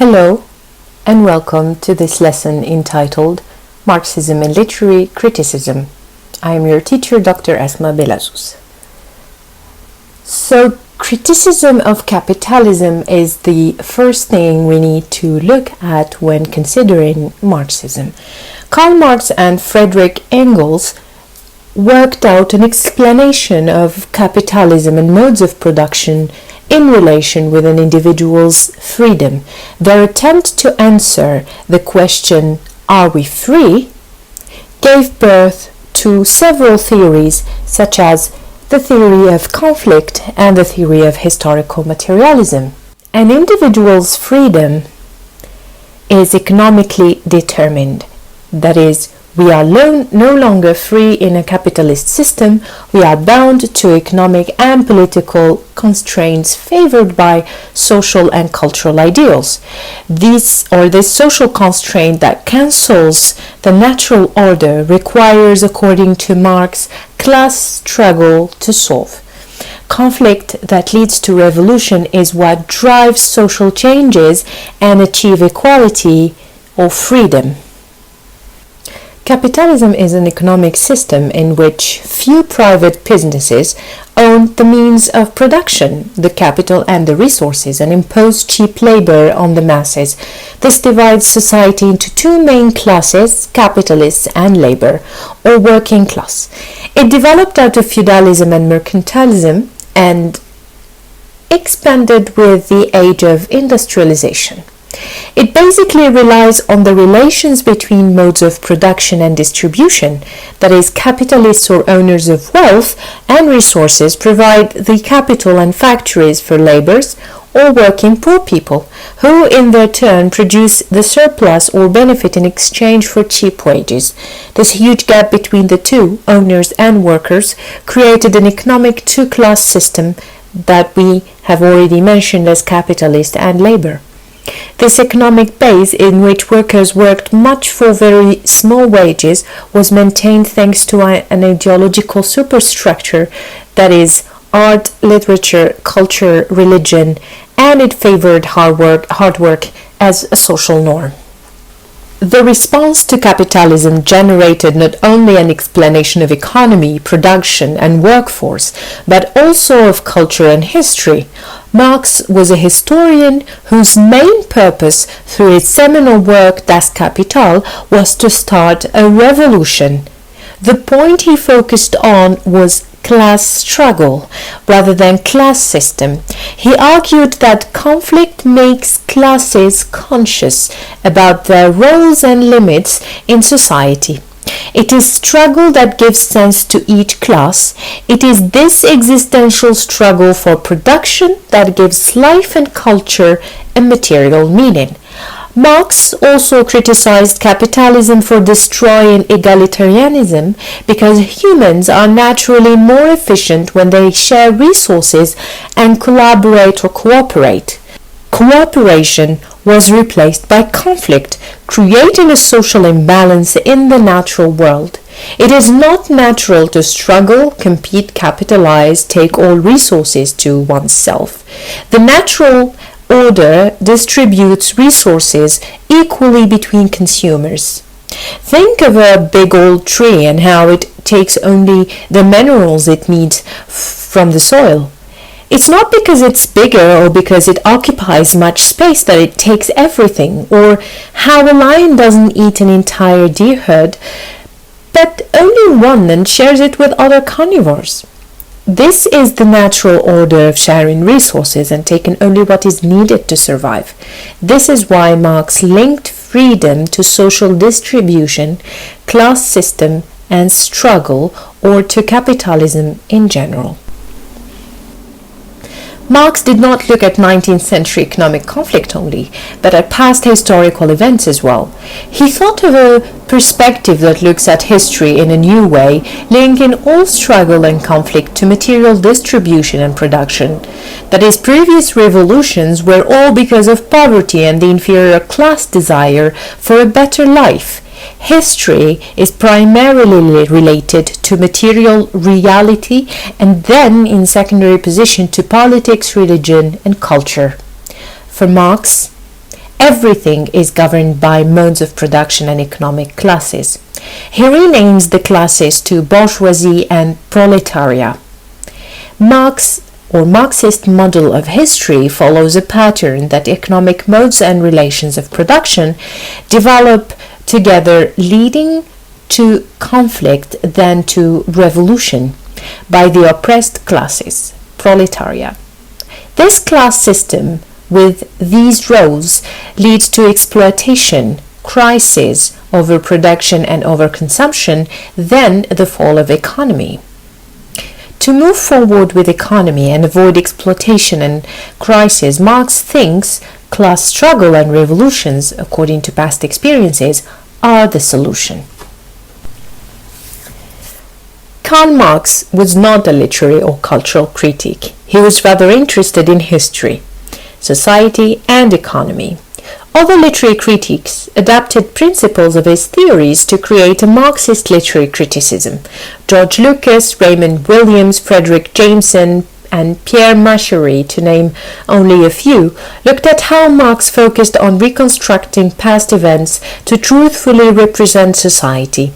Hello, and welcome to this lesson entitled Marxism and Literary Criticism. I am your teacher, Dr. Asma Belazus. So, criticism of capitalism is the first thing we need to look at when considering Marxism. Karl Marx and Friedrich Engels worked out an explanation of capitalism and modes of production in relation with an individual's freedom. Their attempt to answer the question, "Are we free?" gave birth to several theories, such as the theory of conflict and the theory of historical materialism. An individual's freedom is economically determined. That is, we are no longer free in a capitalist system. We are bound to economic and political constraints favored by social and cultural ideals. This social constraint that cancels the natural order requires, according to Marx, class struggle to solve. Conflict that leads to revolution is what drives social changes and achieve equality or freedom. Capitalism is an economic system in which few private businesses own the means of production, the capital and the resources, and impose cheap labor on the masses. This divides society into two main classes, capitalists and labor, or working class. It developed out of feudalism and mercantilism and expanded with the age of industrialization. It basically relies on the relations between modes of production and distribution. That is, capitalists or owners of wealth and resources provide the capital and factories for laborers or working poor people, who in their turn produce the surplus or benefit in exchange for cheap wages. This huge gap between the two, owners and workers, created an economic two-class system that we have already mentioned as capitalist and labor. This economic base, in which workers worked much for very small wages, was maintained thanks to an ideological superstructure, that is, art, literature, culture, religion, and it favored hard work as a social norm. The response to capitalism generated not only an explanation of economy, production, and workforce, but also of culture and history. Marx was a historian whose main purpose through his seminal work Das Kapital was to start a revolution. The point he focused on was class struggle rather than class system. He argued that conflict makes classes conscious about their roles and limits in society. It is struggle that gives sense to each class. It is this existential struggle for production that gives life and culture a material meaning. Marx also criticized capitalism for destroying egalitarianism because humans are naturally more efficient when they share resources and collaborate or cooperate. Cooperation was replaced by conflict, creating a social imbalance in the natural world. It is not natural to struggle, compete, capitalize, take all resources to oneself. The natural order distributes resources equally between consumers. Think of a big old tree and how it takes only the minerals it needs from the soil. It's not because it's bigger or because it occupies much space that it takes everything, or how a lion doesn't eat an entire deer herd, but only one and shares it with other carnivores. This is the natural order of sharing resources and taking only what is needed to survive. This is why Marx linked freedom to social distribution, class system, and struggle, or to capitalism in general. Marx did not look at 19th century economic conflict only, but at past historical events as well. He thought of a perspective that looks at history in a new way, linking all struggle and conflict to material distribution and production. That is, previous revolutions were all because of poverty and the inferior class desire for a better life. History is primarily related to material reality and then in secondary position to politics, religion, and culture. For Marx, everything is governed by modes of production and economic classes. He renames the classes to bourgeoisie and proletariat. Marxist model of history follows a pattern that economic modes and relations of production develop together, leading to conflict, then to revolution by the oppressed classes, proletariat. This class system with these roles leads to exploitation, crisis, overproduction and overconsumption, then the fall of economy. To move forward with economy and avoid exploitation and crisis, Marx thinks class struggle and revolutions, according to past experiences, are the solution. Karl Marx was not a literary or cultural critic. He was rather interested in history, society, and economy. Other literary critics adapted principles of his theories to create a Marxist literary criticism. George Lucas, Raymond Williams, Frederick Jameson, and Pierre Machery, to name only a few, looked at how Marx focused on reconstructing past events to truthfully represent society.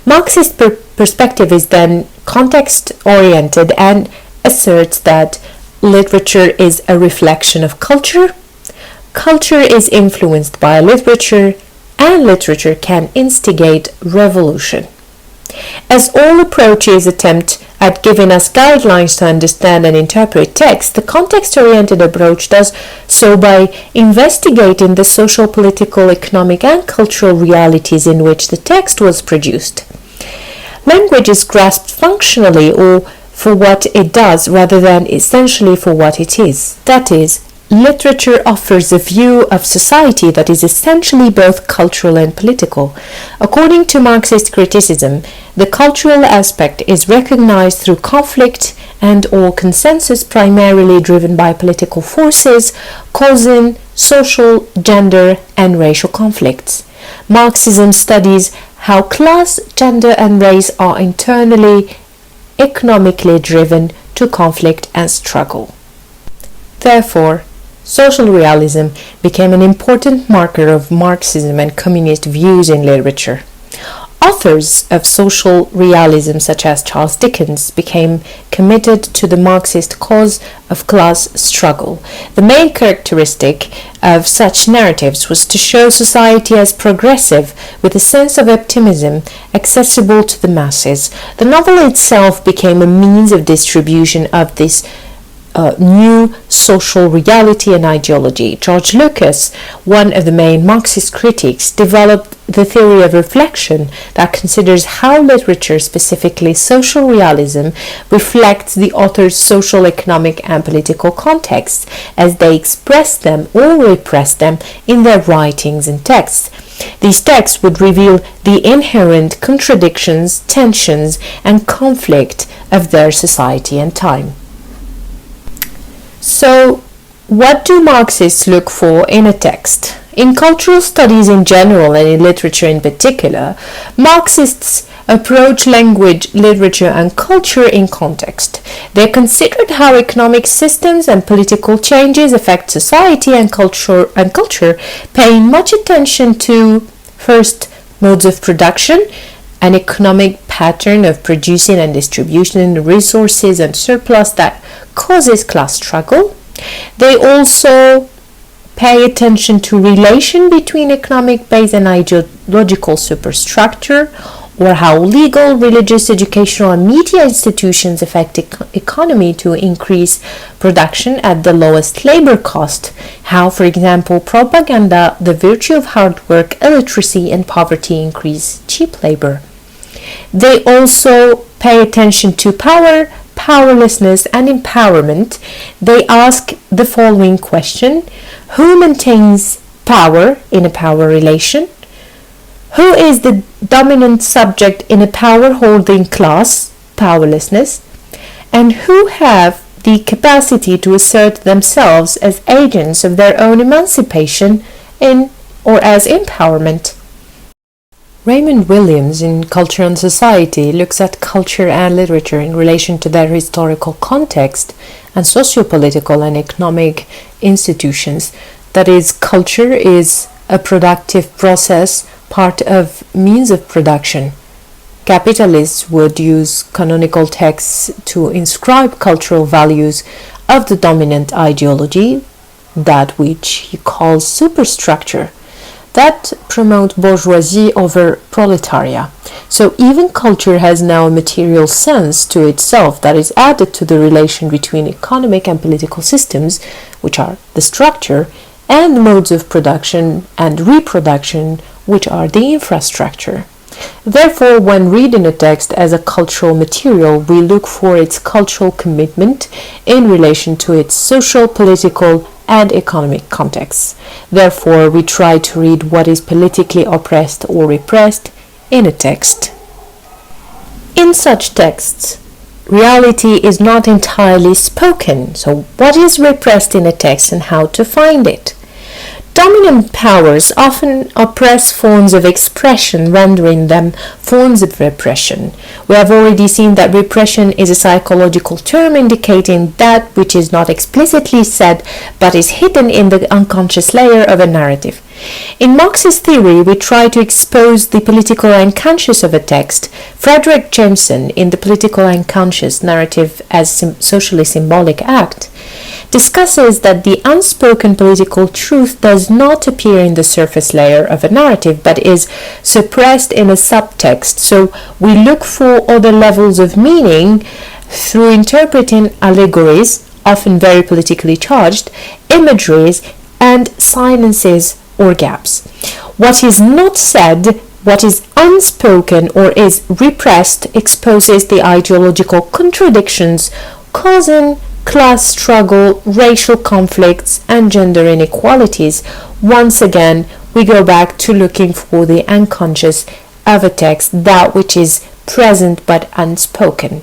Marxist perspective is then context-oriented and asserts that literature is a reflection of culture, culture is influenced by literature, and literature can instigate revolution. As all approaches attempt at giving us guidelines to understand and interpret text, the context-oriented approach does so by investigating the social, political, economic, and cultural realities in which the text was produced. Language is grasped functionally or for what it does rather than essentially for what it is. That is, literature offers a view of society that is essentially both cultural and political. According to Marxist criticism, the cultural aspect is recognized through conflict and/or consensus primarily driven by political forces, causing social, gender, and racial conflicts. Marxism studies how class, gender, and race are internally economically driven to conflict and struggle. Therefore, social realism became an important marker of Marxism and communist views in literature. Authors of social realism such as Charles Dickens became committed to the Marxist cause of class struggle. The main characteristic of such narratives was to show society as progressive with a sense of optimism accessible to the masses. The novel itself became a means of distribution of this new social reality and ideology. George Lucas, one of the main Marxist critics, developed the theory of reflection that considers how literature, specifically social realism, reflects the author's social, economic, and political contexts as they express them or repress them in their writings and texts. These texts would reveal the inherent contradictions, tensions, and conflict of their society and time. So, what do Marxists look for in a text? In cultural studies in general and in literature in particular, Marxists approach language, literature, and culture in context. They considered how economic systems and political changes affect society and culture, paying much attention to, first, modes of production, an economic pattern of producing and distributing resources and surplus that causes class struggle. They also pay attention to relation between economic base and ideological superstructure, or how legal, religious, educational, and media institutions affect economy to increase production at the lowest labor cost, how, for example, propaganda, the virtue of hard work, illiteracy, and poverty increase cheap labor. They also pay attention to power, powerlessness, and empowerment. They ask the following question: who maintains power in a power relation? Who is the dominant subject in a power-holding class, powerlessness? And who have the capacity to assert themselves as agents of their own emancipation or as empowerment? Raymond Williams in Culture and Society looks at culture and literature in relation to their historical context and socio-political and economic institutions That is, culture is a productive process, part of means of production. Capitalists would use canonical texts to inscribe cultural values of the dominant ideology, that which he calls superstructure, that promote bourgeoisie over proletariat. So even culture has now a material sense to itself that is added to the relation between economic and political systems, which are the structure, and modes of production and reproduction, which are the infrastructure. Therefore, when reading a text as a cultural material, we look for its cultural commitment in relation to its social, political, and economic context. Therefore, we try to read what is politically oppressed or repressed in a text. In such texts, reality is not entirely spoken. So, what is repressed in a text and how to find it? Dominant powers often oppress forms of expression, rendering them forms of repression. We have already seen that repression is a psychological term indicating that which is not explicitly said but is hidden in the unconscious layer of a narrative. In Marxist theory, we try to expose the political unconscious of a text. Frederick Jameson, in The Political Unconscious Narrative as Socially Symbolic Act, discusses that the unspoken political truth does not appear in the surface layer of a narrative, but is suppressed in a subtext. So we look for other levels of meaning through interpreting allegories, often very politically charged, imageries, and silences or gaps. What is not said, what is unspoken or is repressed, exposes the ideological contradictions causing class struggle, racial conflicts, and gender inequalities. Once again, we go back to looking for the unconscious of a text, that which is present but unspoken.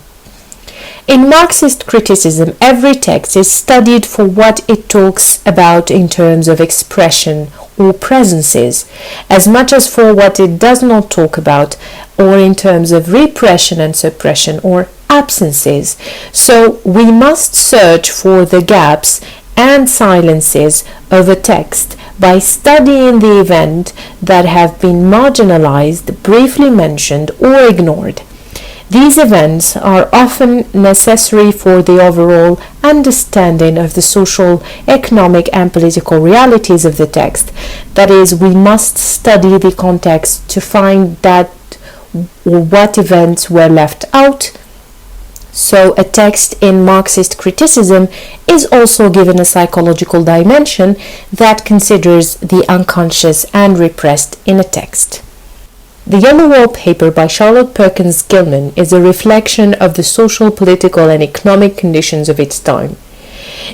In Marxist criticism, every text is studied for what it talks about in terms of expression or presences, as much as for what it does not talk about, or in terms of repression and suppression or absences. So we must search for the gaps and silences of a text by studying the events that have been marginalized, briefly mentioned, or ignored. These events are often necessary for the overall understanding of the social, economic, and political realities of the text. That is, we must study the context to find that or what events were left out. So a text in Marxist criticism is also given a psychological dimension that considers the unconscious and repressed in a text. The Yellow Wallpaper by Charlotte Perkins Gilman is a reflection of the social, political, and economic conditions of its time.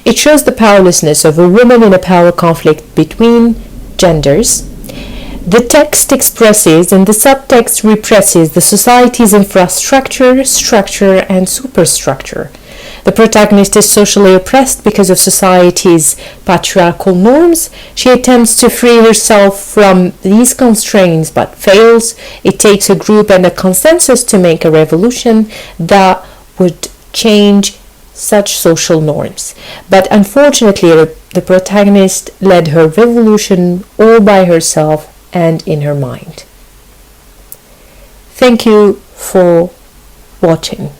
It shows the powerlessness of a woman in a power conflict between genders. The text expresses and the subtext represses the society's infrastructure, structure, and superstructure. The protagonist is socially oppressed because of society's patriarchal norms. She attempts to free herself from these constraints but fails. It takes a group and a consensus to make a revolution that would change such social norms. But unfortunately, the protagonist led her revolution all by herself and in her mind. Thank you for watching.